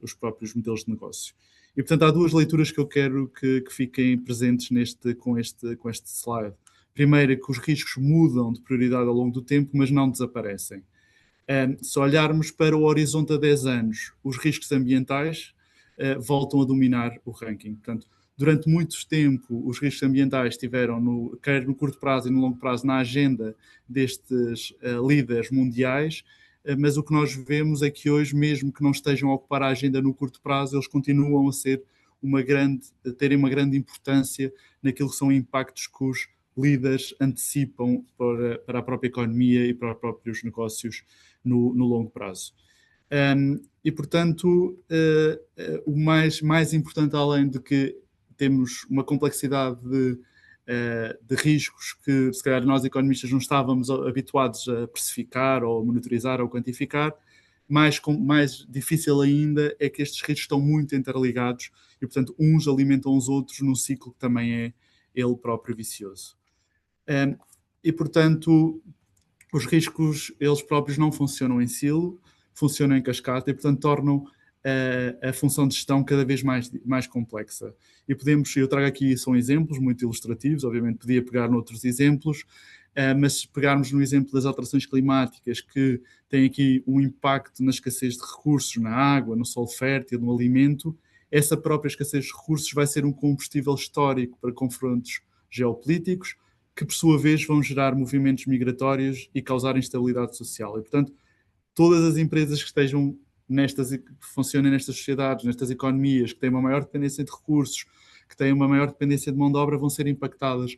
[SPEAKER 4] modelos de negócio. E, portanto, há duas leituras que eu quero que fiquem presentes com este slide. Primeiro, é que os riscos mudam de prioridade ao longo do tempo, mas não desaparecem. Se olharmos para o horizonte a 10 anos, os riscos ambientais voltam a dominar o ranking. Portanto, durante muito tempo, os riscos ambientais estiveram, quer no curto prazo e no longo prazo, na agenda destes líderes mundiais, mas o que nós vemos é que hoje, mesmo que não estejam a ocupar a agenda no curto prazo, eles continuam a terem uma grande importância naquilo que são impactos que os líderes antecipam para a própria economia e para os próprios negócios no longo prazo. E, portanto, o mais importante, além de que temos uma complexidade de de riscos que, se calhar, nós economistas não estávamos habituados a precificar ou monitorizar ou quantificar. Mais difícil ainda é que estes riscos estão muito interligados e, portanto, uns alimentam os outros num ciclo que também é ele próprio vicioso. E, portanto, os riscos, eles próprios não funcionam em silo, funcionam em cascata e, portanto, tornam a função de gestão cada vez mais complexa. E eu trago aqui, são exemplos muito ilustrativos, obviamente podia pegar noutros exemplos, mas se pegarmos no exemplo das alterações climáticas, que têm aqui um impacto na escassez de recursos, na água, no solo fértil, no alimento, essa própria escassez de recursos vai ser um combustível histórico para confrontos geopolíticos, que por sua vez vão gerar movimentos migratórios e causar instabilidade social. E, portanto, todas as empresas que funcionem nestas sociedades, nestas economias, que têm uma maior dependência de recursos, que têm uma maior dependência de mão de obra, vão ser impactadas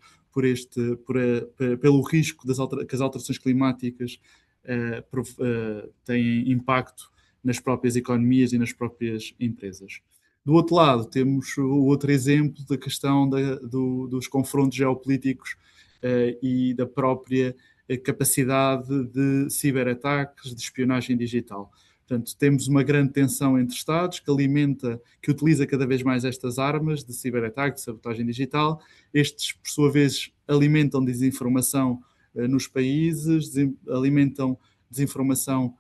[SPEAKER 4] pelo risco que as alterações climáticas têm impacto nas próprias economias e nas próprias empresas. Do outro lado, temos o outro exemplo da questão dos confrontos geopolíticos e da própria capacidade de ciberataques, de espionagem digital. Portanto, temos uma grande tensão entre Estados que utiliza cada vez mais estas armas de ciberataque, de sabotagem digital. Estes, por sua vez, alimentam desinformação nos países, alimentam desinformação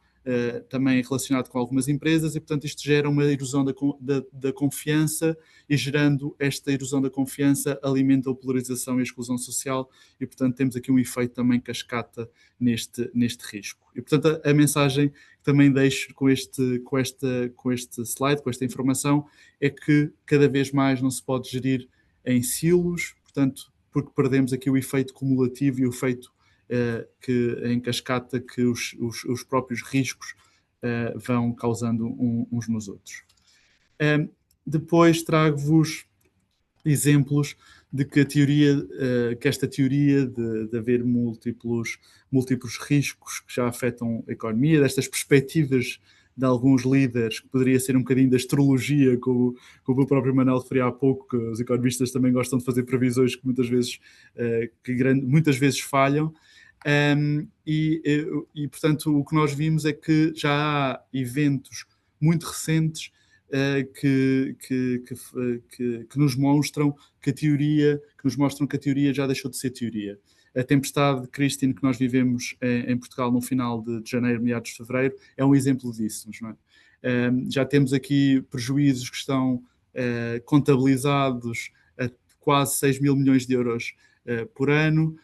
[SPEAKER 4] também relacionado com algumas empresas e, portanto, isto gera uma erosão da confiança e, gerando esta erosão da confiança, alimenta a polarização e a exclusão social e, portanto, temos aqui um efeito também cascata neste risco. E, portanto, a mensagem que também deixo com este slide, com esta informação, é que cada vez mais não se pode gerir em silos, portanto, porque perdemos aqui o efeito cumulativo e o efeito em cascata que os próprios riscos vão causando uns nos outros. Depois trago-vos exemplos de que esta teoria de haver múltiplos riscos que já afetam a economia, destas perspectivas de alguns líderes, que poderia ser um bocadinho da astrologia, como o próprio Manuel referia há pouco, que os economistas também gostam de fazer previsões que muitas vezes falham. Portanto, o que nós vimos é que já há eventos muito recentes que nos mostram que a teoria já deixou de ser teoria. A tempestade de Christine que nós vivemos em Portugal no final de janeiro, meados de fevereiro, é um exemplo disso. Não é? Já temos aqui prejuízos que estão contabilizados a quase 6 mil milhões de euros por ano,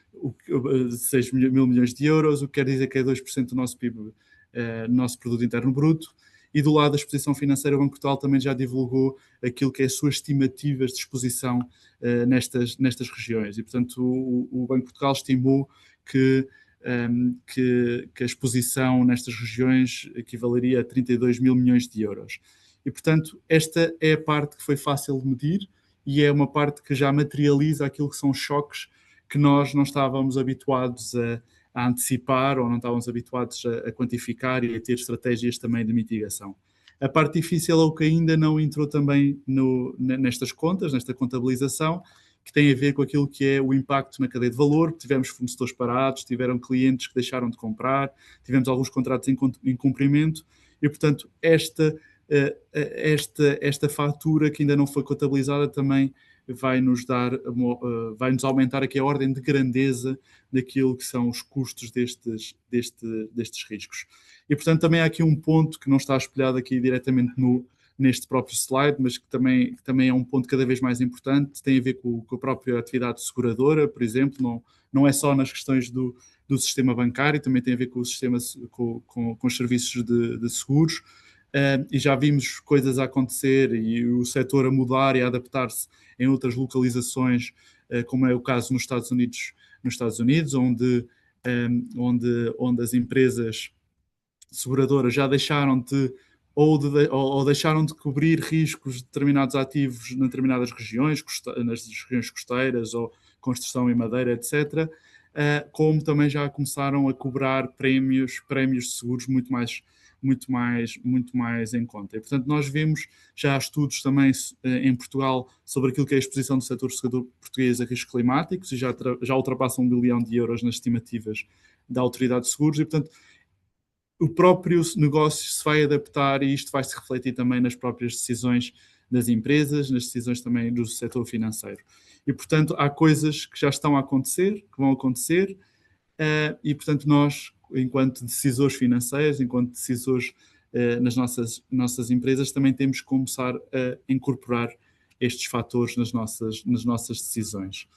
[SPEAKER 4] 6 mil milhões de euros, o que quer dizer que é 2% do nosso PIB, nosso produto interno bruto. E do lado da exposição financeira, o Banco de Portugal também já divulgou aquilo que é as suas estimativas de exposição nestas regiões. E, portanto, o Banco de Portugal estimou que a exposição nestas regiões equivaleria a 32 mil milhões de euros. E, portanto, esta é a parte que foi fácil de medir e é uma parte que já materializa aquilo que são choques que nós não estávamos habituados a antecipar ou não estávamos habituados a quantificar e a ter estratégias também de mitigação. A parte difícil é o que ainda não entrou também nestas contas, nesta contabilização, que tem a ver com aquilo que é o impacto na cadeia de valor. Tivemos fornecedores parados, tiveram clientes que deixaram de comprar, tivemos alguns contratos em cumprimento e, portanto, esta fatura que ainda não foi contabilizada também vai-nos aumentar aqui a ordem de grandeza daquilo que são os custos destes riscos. E, portanto, também há aqui um ponto que não está espelhado aqui diretamente neste próprio slide, mas que também é um ponto cada vez mais importante, tem a ver com a própria atividade seguradora, por exemplo, não é só nas questões do sistema bancário, também tem a ver com o sistema, com os serviços de seguros, e já vimos coisas a acontecer e o setor a mudar e a adaptar-se em outras localizações, como é o caso nos Estados Unidos, onde as empresas seguradoras já deixaram de cobrir riscos de determinados ativos em determinadas regiões, nas regiões costeiras ou construção em madeira, etc., como também já começaram a cobrar prémios de seguros muito muito mais em conta. E, portanto, nós vemos já estudos também em Portugal sobre aquilo que é a exposição do setor português a riscos climáticos, e já ultrapassam 1 bilhão de euros nas estimativas da Autoridade de Seguros, e, portanto, o próprio negócio se vai adaptar e isto vai se refletir também nas próprias decisões das empresas, nas decisões também do setor financeiro. E, portanto, há coisas que já estão a acontecer, que vão acontecer, e, portanto, nós, enquanto decisores financeiros, enquanto decisores nas nossas empresas, também temos que começar a incorporar estes fatores nas nossas decisões.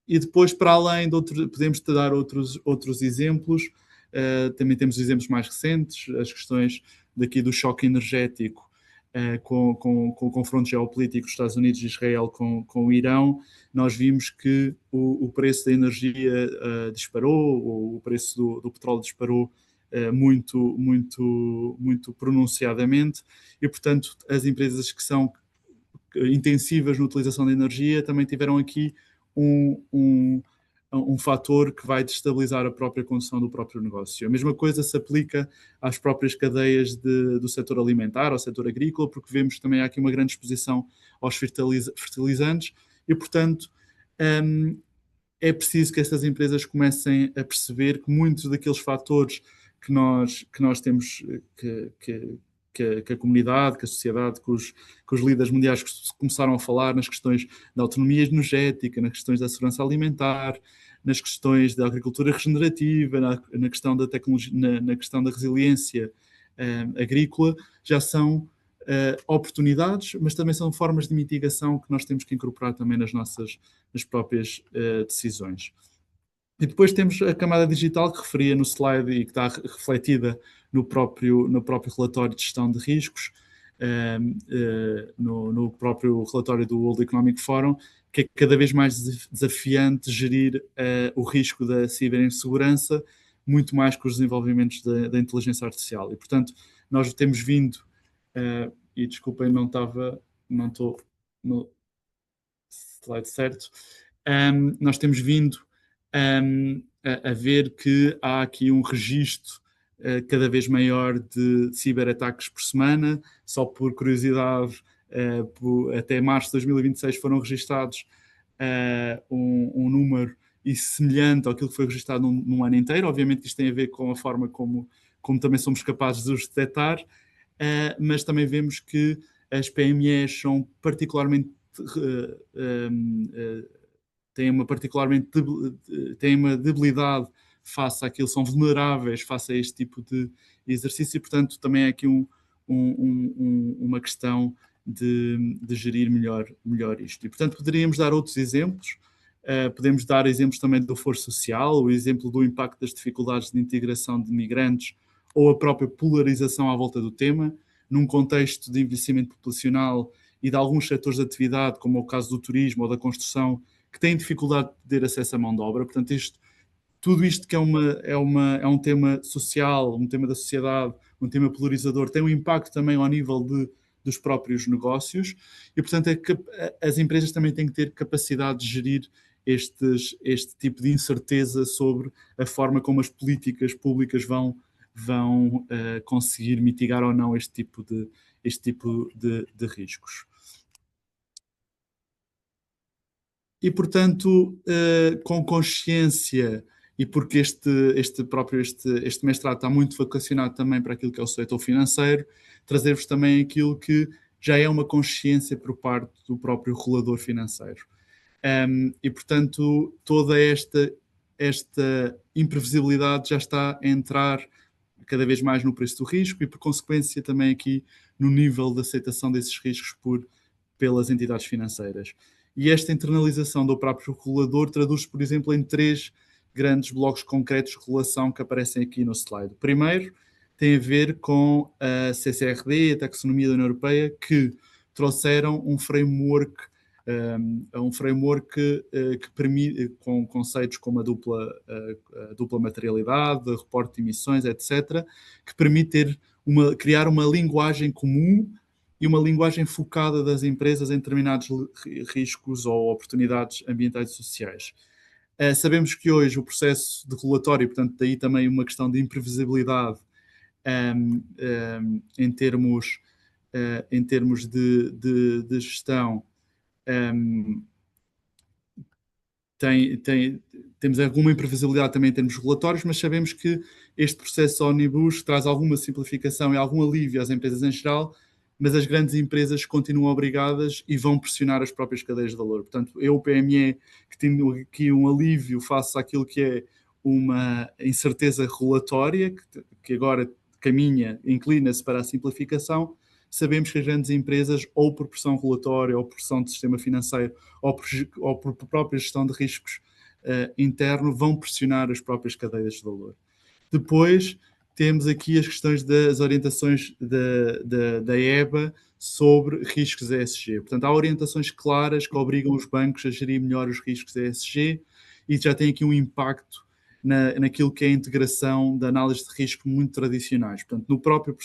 [SPEAKER 4] E depois, para além de podemos te dar outros exemplos. Também temos exemplos mais recentes, as questões daqui do choque energético com o confronto geopolítico dos Estados Unidos e Israel com o Irão. Nós vimos que o preço da energia disparou, o preço do petróleo disparou muito pronunciadamente, e, portanto, as empresas que são intensivas na utilização da energia também tiveram aqui um fator que vai destabilizar a própria condução do próprio negócio. A mesma coisa se aplica às próprias cadeias do setor alimentar, ao setor agrícola, porque vemos que também há aqui uma grande exposição aos fertilizantes e, portanto, é preciso que estas empresas comecem a perceber que muitos daqueles fatores que nós temos, que a comunidade, que a sociedade, que os líderes mundiais começaram a falar nas questões da autonomia energética, nas questões da segurança alimentar, nas questões da agricultura regenerativa, na questão da tecnologia, na questão da resiliência agrícola, já são oportunidades, mas também são formas de mitigação que nós temos que incorporar também nas próprias decisões. E depois temos a camada digital que referia no slide e que está refletida no próprio relatório de gestão de riscos, no próprio relatório do World Economic Forum, que é cada vez mais desafiante gerir o risco da ciberinsegurança, muito mais com os desenvolvimentos da inteligência artificial. E, portanto, nós temos vindo, e desculpem, não estou no slide certo, nós temos vindo a ver que há aqui um registro cada vez maior de ciberataques por semana. Só por curiosidade, até março de 2026 foram registados um número semelhante àquilo que foi registado num ano inteiro. Obviamente que isto tem a ver com a forma como também somos capazes de os detectar, mas também vemos que as PMEs são particularmente têm uma debilidade face àquilo, são vulneráveis face a este tipo de exercício, e, portanto, também é aqui uma questão de gerir melhor isto. E, portanto, poderíamos dar outros exemplos. Podemos dar exemplos também do foro social, o exemplo do impacto das dificuldades de integração de migrantes ou a própria polarização à volta do tema, num contexto de envelhecimento populacional e de alguns setores de atividade, como é o caso do turismo ou da construção, que têm dificuldade de ter acesso à mão de obra. Portanto, tudo isto que é um tema social, um tema da sociedade, um tema polarizador, tem um impacto também ao nível dos próprios negócios, e, portanto, as empresas também têm que ter capacidade de gerir este tipo de incerteza sobre a forma como as políticas públicas vão conseguir mitigar ou não este tipo de riscos. E, portanto, com consciência, e porque este mestrado está muito vocacionado também para aquilo que é o setor financeiro, trazer-vos também aquilo que já é uma consciência por parte do próprio regulador financeiro. E, portanto, toda esta imprevisibilidade já está a entrar cada vez mais no preço do risco e, por consequência, também aqui no nível de aceitação desses riscos pelas entidades financeiras. E esta internalização do próprio regulador traduz-se, por exemplo, em 3 grandes blocos concretos de regulação que aparecem aqui no slide. O primeiro tem a ver com a CCRD, a taxonomia da União Europeia, que trouxeram um framework que permite, com conceitos como a dupla materialidade, reporte de emissões, etc., que permite criar uma linguagem comum e uma linguagem focada das empresas em determinados riscos ou oportunidades ambientais e sociais. Sabemos que hoje o processo de regulatório, portanto, daí também uma questão de imprevisibilidade, em termos de gestão. Temos alguma imprevisibilidade também em termos regulatórios, mas sabemos que este processo Omnibus traz alguma simplificação e algum alívio às empresas em geral, mas as grandes empresas continuam obrigadas e vão pressionar as próprias cadeias de valor. Portanto, o PME, que tem aqui um alívio face àquilo que é uma incerteza regulatória, que agora caminha, inclina-se para a simplificação, sabemos que as grandes empresas, ou por pressão regulatória, ou por pressão do sistema financeiro, ou por própria gestão de riscos interno, vão pressionar as próprias cadeias de valor. Depois, temos aqui as questões das orientações da EBA sobre riscos ESG. Portanto, há orientações claras que obrigam os bancos a gerir melhor os riscos ESG e já tem aqui um impacto naquilo que é a integração da análise de risco muito tradicionais. Portanto, no próprio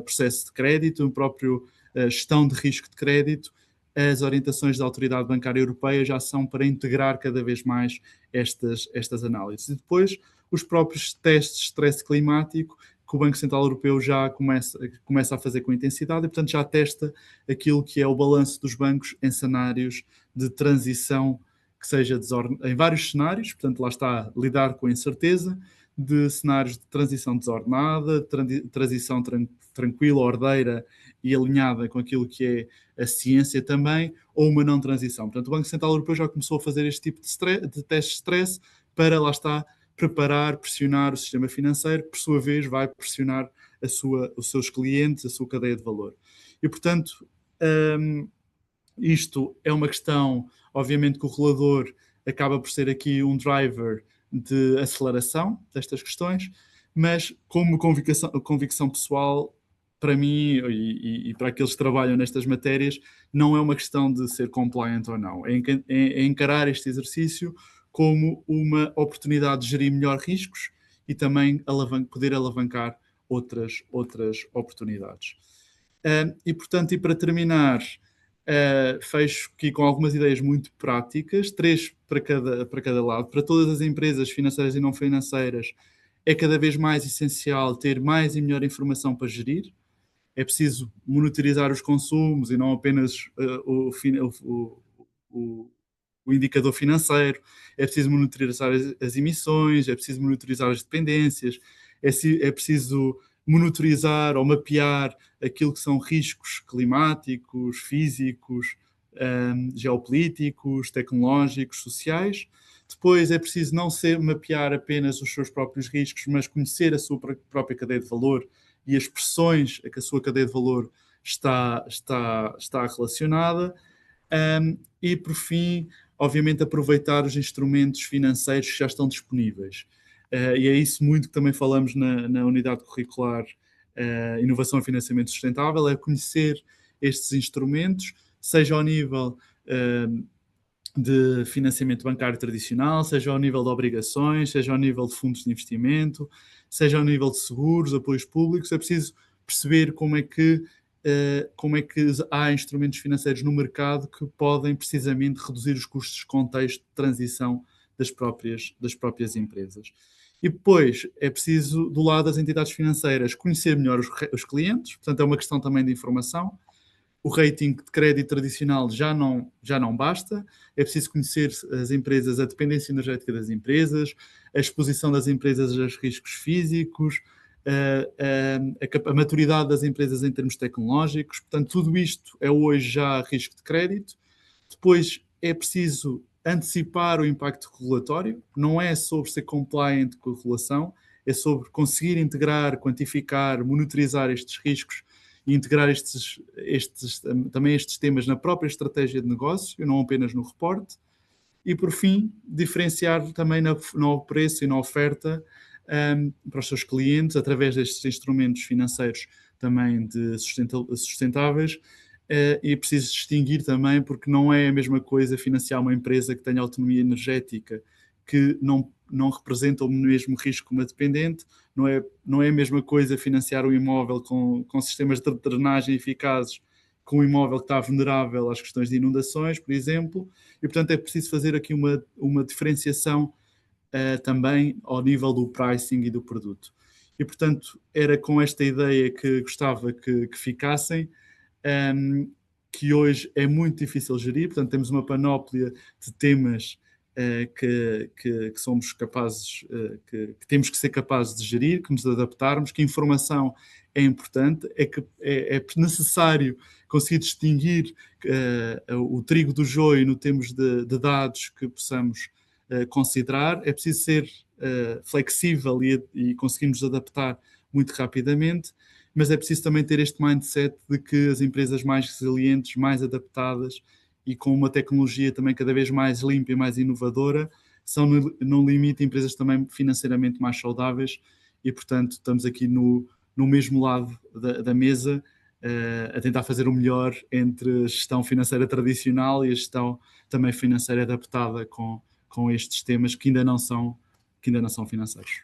[SPEAKER 4] processo de crédito, no próprio gestão de risco de crédito, as orientações da Autoridade Bancária Europeia já são para integrar cada vez mais estas análises. E depois, os próprios testes de stress climático, que o Banco Central Europeu já começa a fazer com intensidade e, portanto, já testa aquilo que é o balanço dos bancos em cenários de transição, que seja em vários cenários, portanto, lá está, lidar com a incerteza, de cenários de transição desordenada, transição tranquila, ordeira e alinhada com aquilo que é a ciência também, ou uma não transição. Portanto, o Banco Central Europeu já começou a fazer este tipo de teste de stress para, lá está, preparar, pressionar o sistema financeiro, que por sua vez vai pressionar os seus clientes, a sua cadeia de valor. E, portanto, isto é uma questão, obviamente que o regulador acaba por ser aqui um driver de aceleração destas questões, mas como convicção pessoal, para mim e para aqueles que trabalham nestas matérias, não é uma questão de ser compliant ou não, é encarar este exercício como uma oportunidade de gerir melhor riscos e também poder alavancar outras oportunidades. E, portanto, e para terminar, fecho aqui com algumas ideias muito práticas, 3 para cada lado. Para todas as empresas financeiras e não financeiras, é cada vez mais essencial ter mais e melhor informação para gerir. É preciso monitorizar os consumos e não apenas o indicador financeiro. É preciso monitorizar as emissões, é preciso monitorizar as dependências, é preciso monitorizar ou mapear aquilo que são riscos climáticos, físicos, geopolíticos, tecnológicos, sociais. Depois é preciso não mapear apenas os seus próprios riscos, mas conhecer a sua própria cadeia de valor e as pressões a que a sua cadeia de valor está relacionada. E, por fim, obviamente, aproveitar os instrumentos financeiros que já estão disponíveis. E é isso muito que também falamos na unidade curricular Inovação e Financiamento Sustentável, é conhecer estes instrumentos, seja ao nível de financiamento bancário tradicional, seja ao nível de obrigações, seja ao nível de fundos de investimento, seja ao nível de seguros, apoios públicos. É preciso perceber como é que há instrumentos financeiros no mercado que podem precisamente reduzir os custos de contexto de transição das próprias empresas. E depois é preciso, do lado das entidades financeiras, conhecer melhor os clientes, portanto é uma questão também de informação. O rating de crédito tradicional já não basta, é preciso conhecer as empresas, a dependência energética das empresas, a exposição das empresas aos riscos físicos, a maturidade das empresas em termos tecnológicos. Portanto, tudo isto é hoje já risco de crédito. Depois é preciso antecipar o impacto regulatório, não é sobre ser compliant com a regulação, é sobre conseguir integrar, quantificar, monitorizar estes riscos e integrar também estes temas na própria estratégia de negócio, não apenas no reporte. E, por fim, diferenciar também no preço e na oferta para os seus clientes, através destes instrumentos financeiros também sustentáveis. E é preciso distinguir também, porque não é a mesma coisa financiar uma empresa que tenha autonomia energética, que não representa o mesmo risco que uma dependente, não é a mesma coisa financiar um imóvel com sistemas de drenagem eficazes com um imóvel que está vulnerável às questões de inundações, por exemplo, e, portanto, é preciso fazer aqui uma diferenciação também ao nível do pricing e do produto. e, portanto, era com esta ideia que gostava que ficassem, que hoje é muito difícil gerir. Portanto, temos uma panóplia de temas que somos capazes, que temos que ser capazes de gerir, que nos adaptarmos, que informação é importante, é necessário conseguir distinguir o trigo do joio no termos de dados que possamos considerar. É preciso ser flexível e conseguirmos adaptar muito rapidamente, mas é preciso também ter este mindset de que as empresas mais resilientes, mais adaptadas e com uma tecnologia também cada vez mais limpa e mais inovadora, são, no limite, empresas também financeiramente mais saudáveis e, portanto, estamos aqui no mesmo lado da mesa a tentar fazer o melhor entre a gestão financeira tradicional e a gestão também financeira adaptada com estes temas que ainda não são financeiros.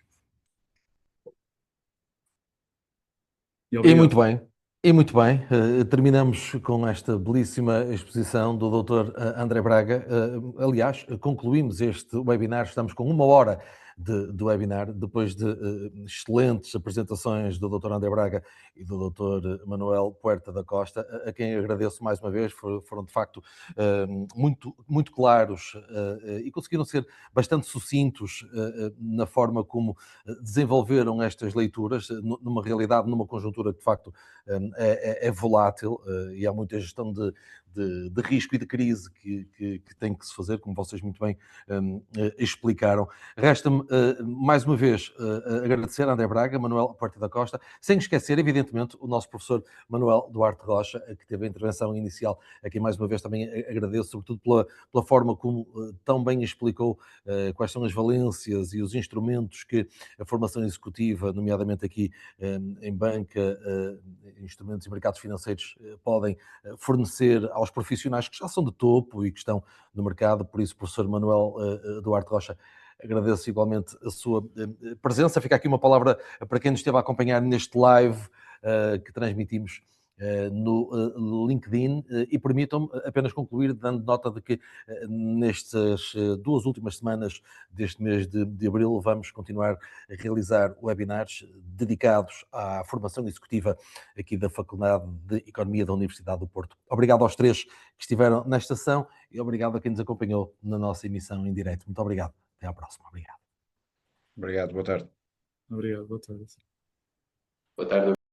[SPEAKER 1] E muito bem. E muito bem, terminamos com esta belíssima exposição do Dr. André Braga. Aliás, concluímos este webinar, estamos com 1 hora de webinar, depois de excelentes apresentações do Dr. André Braga e do Dr. Manuel Puerta da Costa, a quem agradeço mais uma vez, foram de facto muito claros e conseguiram ser bastante sucintos na forma como desenvolveram estas leituras, numa realidade, numa conjuntura que de facto é volátil e há muita gestão de risco e de crise que tem que se fazer, como vocês muito bem explicaram. Resta-me, mais uma vez, agradecer a André Braga, Manuel Puerta da Costa, sem esquecer, evidentemente, o nosso professor Manuel Duarte Rocha, que teve a intervenção inicial, a quem mais uma vez também agradeço, sobretudo pela forma como tão bem explicou quais são as valências e os instrumentos que a formação executiva, nomeadamente aqui em banca, instrumentos e mercados financeiros, podem fornecer aos profissionais que já são de topo e que estão no mercado. Por isso, professor Manuel Duarte Rocha, agradeço igualmente a sua presença. Fica aqui uma palavra para quem nos esteve a acompanhar neste live que transmitimos no LinkedIn e permitam-me apenas concluir dando nota de que nestas 2 últimas semanas deste mês de abril vamos continuar a realizar webinars dedicados à formação executiva aqui da Faculdade de Economia da Universidade do Porto. Obrigado aos 3 que estiveram nesta sessão e obrigado a quem nos acompanhou na nossa emissão em direto. Muito obrigado. Até à próxima. Obrigado.
[SPEAKER 3] Obrigado, boa tarde.
[SPEAKER 4] Obrigado, boa tarde.
[SPEAKER 2] Boa tarde.